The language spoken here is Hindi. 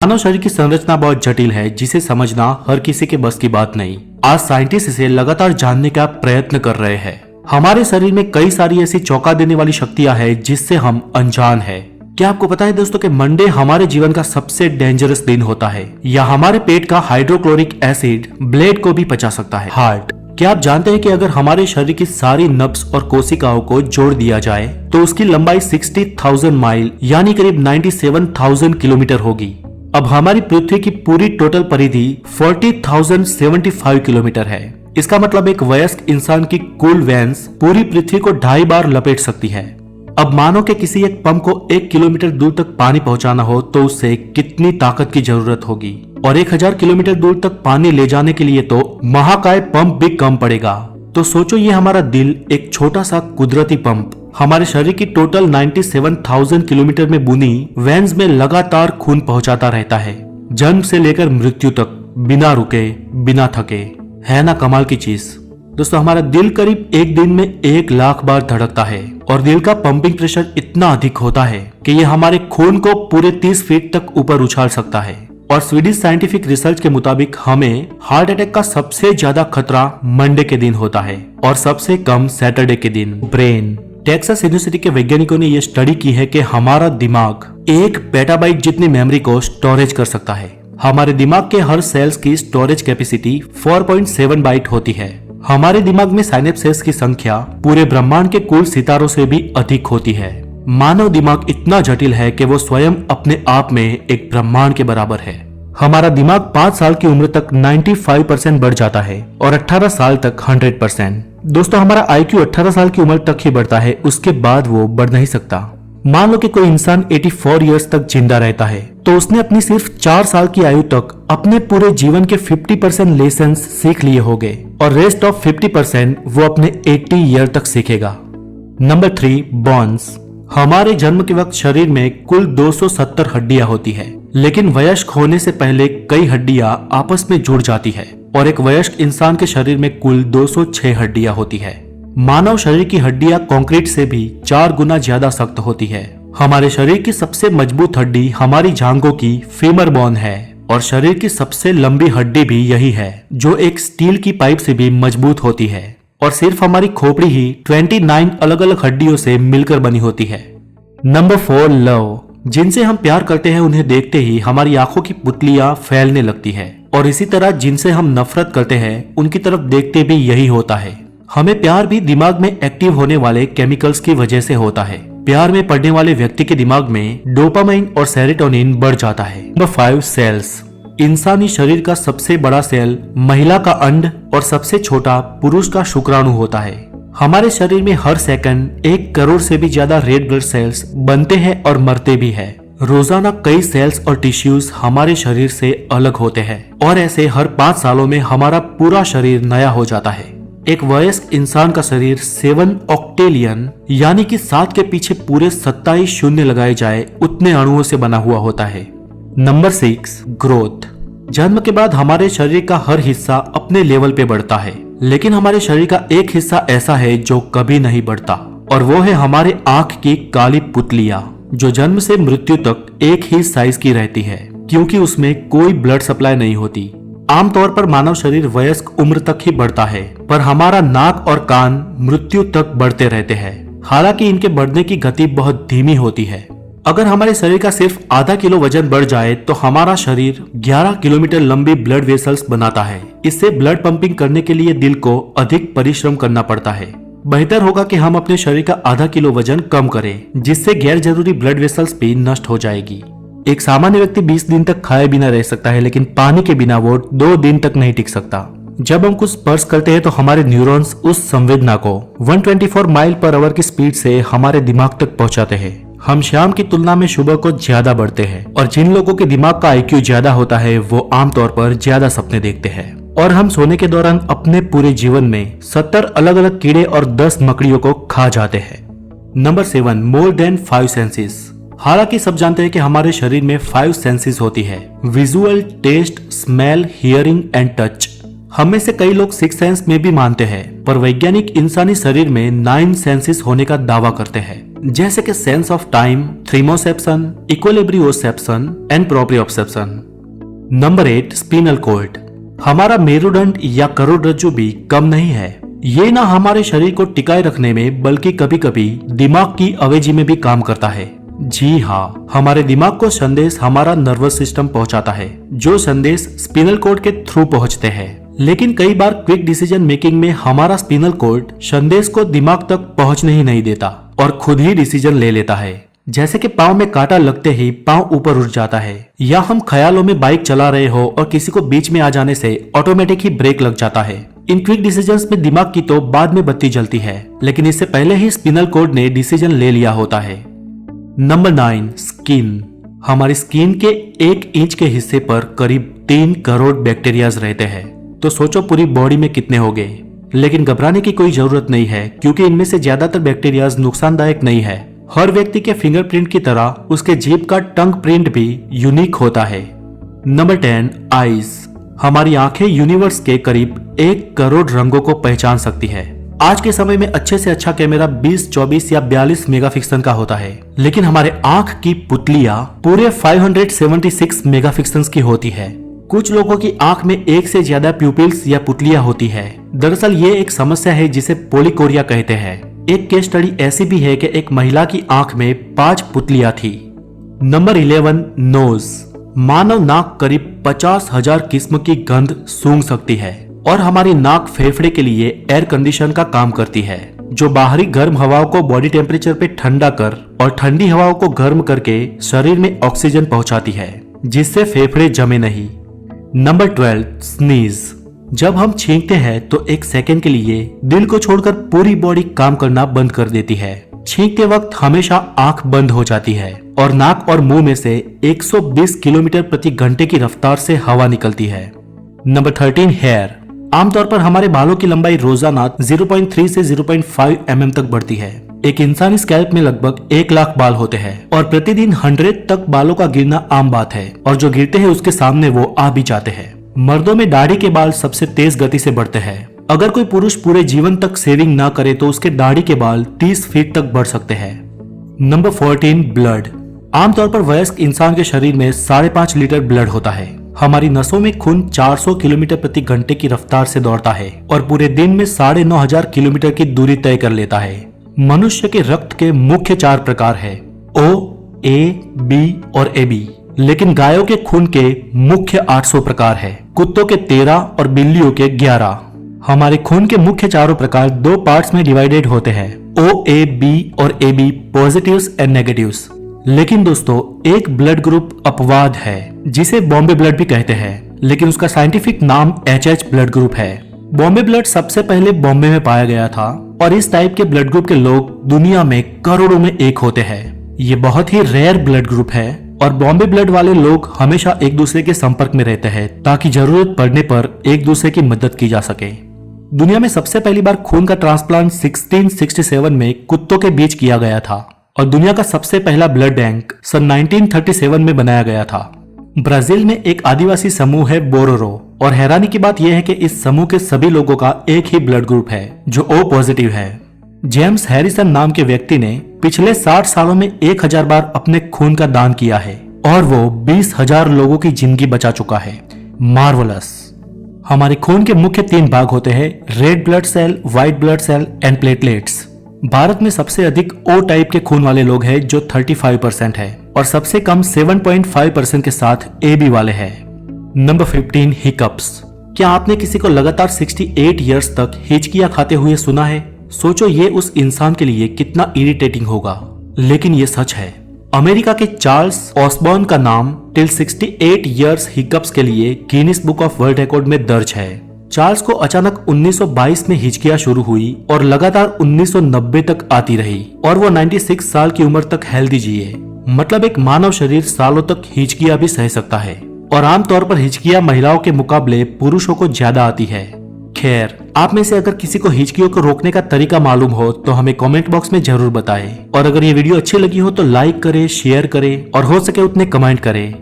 मानव शरीर की संरचना बहुत जटिल है, जिसे समझना हर किसी के बस की बात नहीं। आज साइंटिस्ट इसे लगातार जानने का प्रयत्न कर रहे हैं। हमारे शरीर में कई सारी ऐसी चौंका देने वाली शक्तियां हैं जिससे हम अनजान हैं। क्या आपको पता है दोस्तों कि मंडे हमारे जीवन का सबसे डेंजरस दिन होता है, या हमारे पेट का हाइड्रोक्लोरिक एसिड ब्लेड को भी पचा सकता है। हार्ट, क्या आप जानते हैं कि अगर हमारे शरीर की सारी नब्स और कोशिकाओं को जोड़ दिया जाए तो उसकी लंबाई 60,000 माइल यानी करीब 97,000 किलोमीटर होगी। अब हमारी पृथ्वी की पूरी टोटल परिधि 40,075 किलोमीटर है। इसका मतलब एक वयस्क इंसान की कुल वेन्स पूरी पृथ्वी को 2.5 बार लपेट सकती है। अब मानो कि किसी एक पंप को 1 किलोमीटर दूर तक पानी पहुंचाना हो तो उससे कितनी ताकत की जरूरत होगी, और 1000 किलोमीटर दूर तक पानी ले जाने के लिए तो महाकाय पंप भी कम पड़ेगा। तो सोचो, ये हमारा दिल एक छोटा सा कुदरती पंप हमारे शरीर की टोटल 97,000 किलोमीटर में बुनी वेन्स में लगातार खून पहुंचाता रहता है, जन्म से लेकर मृत्यु तक, बिना रुके बिना थके। है ना कमाल की चीज। दोस्तों, हमारा दिल करीब एक दिन में 1 लाख बार धड़कता है, और दिल का पंपिंग प्रेशर इतना अधिक होता है कि ये हमारे खून को पूरे 30 फीट तक ऊपर उछाल सकता है। और स्वीडिश साइंटिफिक रिसर्च के मुताबिक हमें हार्ट अटैक का सबसे ज्यादा खतरा मंडे के दिन होता है और सबसे कम सैटरडे के दिन। ब्रेन, टेक्सास यूनिवर्सिटी के वैज्ञानिकों ने यह स्टडी की है कि हमारा दिमाग 1 पेटाबाइट जितनी मेमोरी को स्टोरेज कर सकता है। हमारे दिमाग के हर सेल्स की स्टोरेज कैपेसिटी 4.7 बाइट होती है। हमारे दिमाग में साइनेप्सेस की संख्या पूरे ब्रह्मांड के कुल सितारों से भी अधिक होती है। मानव दिमाग इतना जटिल है कि वो स्वयं अपने आप में एक ब्रह्मांड के बराबर है। हमारा दिमाग 5 साल की उम्र तक 95% बढ़ जाता है और 18 साल तक 100%। दोस्तों, हमारा IQ 18 साल की उम्र तक ही बढ़ता है, उसके बाद वो बढ़ नहीं सकता। मान लो कि कोई इंसान 84 इयर्स तक जिंदा रहता है, तो उसने अपनी सिर्फ 4 साल की आयु तक अपने पूरे जीवन के 50% लेसन्स सीख लिए होंगे, और रेस्ट ऑफ 50% वो अपने 80 ईयर तक सीखेगा। Number 3, bones. हमारे जन्म के वक्त शरीर में कुल 270 हड्डियां होती है, लेकिन वयस्क होने से पहले कई हड्डियां आपस में जुड़ जाती है, और एक वयस्क इंसान के शरीर में कुल 206 हड्डियां होती है। मानव शरीर की हड्डियां कंक्रीट से भी 4 गुना ज्यादा सख्त होती है। हमारे शरीर की सबसे मजबूत हड्डी हमारी जांघों की फीमर बोन है, और शरीर की सबसे लंबी हड्डी भी यही है, जो एक स्टील की पाइप से भी मजबूत होती है। और सिर्फ हमारी खोपड़ी ही 29 अलग अलग हड्डियों से मिलकर बनी होती है। Number 4, love. जिनसे हम प्यार करते हैं उन्हें देखते ही हमारी आंखों की पुतलियां फैलने लगती है, और इसी तरह जिनसे हम नफरत करते हैं उनकी तरफ देखते भी यही होता है। हमें प्यार भी दिमाग में एक्टिव होने वाले केमिकल्स की वजह से होता है। प्यार में पड़ने वाले व्यक्ति के दिमाग में डोपामाइन और सेरोटोनिन बढ़ जाता है। Number 5, cells. इंसानी शरीर का सबसे बड़ा सेल महिला का अंड और सबसे छोटा पुरुष का शुक्राणु होता है। हमारे शरीर में हर सेकंड 1 करोड़ से भी ज्यादा रेड ब्लड सेल्स बनते हैं और मरते भी हैं। रोजाना कई सेल्स और टिश्यूज हमारे शरीर से अलग होते हैं, और ऐसे हर 5 सालों में हमारा पूरा शरीर नया हो जाता है। एक वयस्क इंसान का शरीर 7 ऑक्टेलियन यानी कि 7 के पीछे पूरे 27 शून्य लगाए जाए उतने अणुओं से बना हुआ होता है। Number 6, growth. जन्म के बाद हमारे शरीर का हर हिस्सा अपने लेवल पे बढ़ता है, लेकिन हमारे शरीर का एक हिस्सा ऐसा है जो कभी नहीं बढ़ता, और वो है हमारे आंख की काली पुतलियां, जो जन्म से मृत्यु तक एक ही साइज की रहती है, क्योंकि उसमें कोई ब्लड सप्लाई नहीं होती। आमतौर पर मानव शरीर वयस्क उम्र तक ही बढ़ता है, पर हमारा नाक और कान मृत्यु तक बढ़ते रहते हैं। हालांकि इनके बढ़ने की गति बहुत धीमी होती है। अगर हमारे शरीर का सिर्फ आधा किलो वजन बढ़ जाए तो हमारा शरीर 11 किलोमीटर लंबी ब्लड वेसल्स बनाता है। इससे ब्लड पंपिंग करने के लिए दिल को अधिक परिश्रम करना पड़ता है। बेहतर होगा कि हम अपने शरीर का आधा किलो वजन कम करें, जिससे गैर जरूरी ब्लड वेसल्स भी नष्ट हो जाएगी। एक सामान्य व्यक्ति 20 दिन तक खाए बिना रह सकता है, लेकिन पानी के बिना वो 2 दिन तक नहीं टिक सकता। जब हम कुछ स्पर्श करते हैं तो हमारे न्यूरॉन्स उस संवेदना को 124 माइल पर आवर की स्पीड से हमारे दिमाग तक पहुंचाते हैं। हम शाम की तुलना में सुबह को ज्यादा बढ़ते हैं, और जिन लोगों के दिमाग का IQ ज्यादा होता है वो आमतौर पर ज्यादा सपने देखते हैं। और हम सोने के दौरान अपने पूरे जीवन में 70 अलग अलग कीड़े और 10 मकड़ियों को खा जाते हैं। Number 7, more than 5 senses. हालांकि सब जानते हैं कि हमारे शरीर में 5 सेंसेस होती है: visual, taste, smell, hearing and touch. हम में से कई लोग सिक्स सेंस में भी मानते हैं, पर वैज्ञानिक इंसानी शरीर में 9 सेंसेस होने का दावा करते हैं, जैसे कि sense of time, thermoception, equilibrioception and proprioception. Number 8, spinal cord. हमारा मेरुदंड या करोड़रज्जु भी कम नहीं है। ये ना हमारे शरीर को टिकाए रखने में बल्कि कभी कभी दिमाग की अवेजी में भी काम करता है। जी हाँ, हमारे दिमाग को संदेश हमारा नर्वस सिस्टम पहुंचाता है, जो संदेश स्पिनल कॉर्ड के थ्रू पहुंचते हैं। लेकिन कई बार क्विक डिसीजन मेकिंग में हमारा स्पिनल कॉर्ड संदेश को दिमाग तक पहुंचने ही नहीं देता और खुद ही डिसीजन ले लेता है। जैसे कि पाँव में कांटा लगते ही पाँव ऊपर उठ जाता है, या हम ख्यालों में बाइक चला रहे हो और किसी को बीच में आ जाने से ऑटोमेटिक ही ब्रेक लग जाता है। इन क्विक डिसीजंस में दिमाग की तो बाद में बत्ती जलती है, लेकिन इससे पहले ही स्पिनल कॉर्ड ने डिसीजन ले लिया होता है। Number 9, skin. हमारी स्किन के 1 इंच के हिस्से पर करीब 3 करोड़ बैक्टीरियाज रहते हैं, तो सोचो पूरी बॉडी में कितने होंगे। लेकिन घबराने की कोई जरूरत नहीं है, क्योंकि इनमें से ज्यादातर बैक्टीरियाज नुकसानदायक नहीं है। हर व्यक्ति के फिंगरप्रिंट की तरह उसके जीभ का टंग प्रिंट भी यूनिक होता है। Number 10, eyes. हमारी आंखें यूनिवर्स के करीब 1 करोड़ रंगों को पहचान सकती है। आज के समय में अच्छे से अच्छा कैमरा 20, 24 या 42 मेगापिक्सल का होता है, लेकिन हमारे आंख की पुतलियां पूरे 576 मेगापिक्सल की होती है। कुछ लोगों की आंख में एक से ज्यादा प्यूपिल्स या पुतलियां होती है। दरअसल ये एक समस्या है जिसे पोलिकोरिया कहते हैं। एक केस स्टडी ऐसी भी है कि एक महिला की आंख में 5 पुतलियां थी। Number 11, knows. मानव नाक करीब 50,000 किस्म की गंध सूंघ सकती है, और हमारी नाक फेफड़े के लिए एयर कंडीशन का काम करती है, जो बाहरी गर्म हवाओं को बॉडी टेम्परेचर पे ठंडा कर और ठंडी हवाओं को गर्म करके शरीर में ऑक्सीजन पहुंचाती है, जिससे फेफड़े जमे नहीं। Number 12, sneeze. जब हम छींकते हैं तो 1 सेकंड के लिए दिल को छोड़कर पूरी बॉडी काम करना बंद कर देती है। छींकते वक्त हमेशा आंख बंद हो जाती है और नाक और मुंह में से 120 किलोमीटर प्रति घंटे की रफ्तार से हवा निकलती है। Number 13, hair. आमतौर पर हमारे बालों की लंबाई रोजाना 0.3 से 0.5 mm तक बढ़ती है। एक इंसानी स्कैल्प में लगभग 1 लाख बाल होते हैं, और प्रतिदिन 100 तक बालों का गिरना आम बात है, और जो गिरते हैं उसके सामने वो आ भी जाते हैं। मर्दों में दाढ़ी के बाल सबसे तेज गति से बढ़ते हैं। अगर कोई पुरुष पूरे जीवन तक सेविंग ना करे तो उसके दाढ़ी के बाल 30 फीट तक बढ़ सकते हैं। Number 14, blood. आमतौर पर वयस्क इंसान के शरीर में 5.5 लीटर ब्लड होता है। हमारी नसों में खून 400 किलोमीटर प्रति घंटे की रफ्तार से दौड़ता है और पूरे दिन में 9,500 किलोमीटर की दूरी तय कर लेता है। मनुष्य के रक्त के मुख्य 4 प्रकार है, O, A, B और AB। लेकिन गायों के खून के मुख्य 800 प्रकार है, कुत्तों के 13 और बिल्लियों के 11। हमारे खून के मुख्य 4 प्रकार 2 पार्ट्स में डिवाइडेड होते हैं, O, A, B और AB, पॉजिटिव्स एंड नेगेटिव्स। लेकिन दोस्तों, एक ब्लड ग्रुप अपवाद है जिसे बॉम्बे ब्लड भी कहते हैं, लेकिन उसका साइंटिफिक नाम HH ब्लड ग्रुप है। बॉम्बे ब्लड सबसे पहले बॉम्बे में पाया गया था, और इस टाइप के ब्लड ग्रुप के लोग दुनिया में करोड़ों में एक होते हैं। ये बहुत ही रेयर ब्लड ग्रुप है, और बॉम्बे ब्लड वाले लोग हमेशा एक दूसरे के संपर्क में रहते हैं ताकि जरूरत पड़ने पर एक दूसरे की मदद की जा सके। दुनिया में सबसे पहली बार खून का ट्रांसप्लांट 1667 में कुत्तों के बीच किया गया था, और दुनिया का सबसे पहला ब्लड बैंक सन 1937 में बनाया गया था। ब्राजील में एक आदिवासी समूह है बोरोरो, और हैरानी की बात यह है कि इस समूह के सभी लोगों का एक ही ब्लड ग्रुप है जो O पॉजिटिव है। जेम्स हैरिसन नाम के व्यक्ति ने पिछले 60 सालों में 1000 बार अपने खून का दान किया है, और वो 20,000 लोगों की जिंदगी बचा चुका है। मार्वलस। हमारे खून के मुख्य 3 भाग होते हैं, red blood cell, white blood cell and platelets. Bharat में सबसे अधिक O टाइप के खून वाले लोग हैं जो 35% है, और सबसे कम 7.5% के साथ AB वाले हैं। Number 15, hiccups. क्या आपने किसी को लगातार 68 इयर्स तक हिचकियां खाते हुए सुना है? सोचो ये उस इंसान के लिए कितना इरिटेटिंग होगा, लेकिन ये सच है। अमेरिका के चार्ल्स ऑसबॉर्न का नाम टिल 68 इयर्स हिकअप्स के लिए Guinness book of world record में दर्ज है। चार्ल्स को अचानक 1922 में हिचकियां शुरू हुई और लगातार 1990 तक आती रही, और वो 96 साल की उम्र तक हेल्दी जिए। मतलब एक मानव शरीर सालों तक हिचकियां भी सह सकता है, और आमतौर पर हिचकियां महिलाओं के मुकाबले पुरुषों को ज्यादा आती है। खैर, आप में से अगर किसी को हिचकियों को रोकने का तरीका मालूम हो तो हमें कमेंट बॉक्स में जरूर बताएं, और अगर ये वीडियो अच्छी लगी हो तो लाइक करें, शेयर करें, और हो सके उतने कमेंट करें।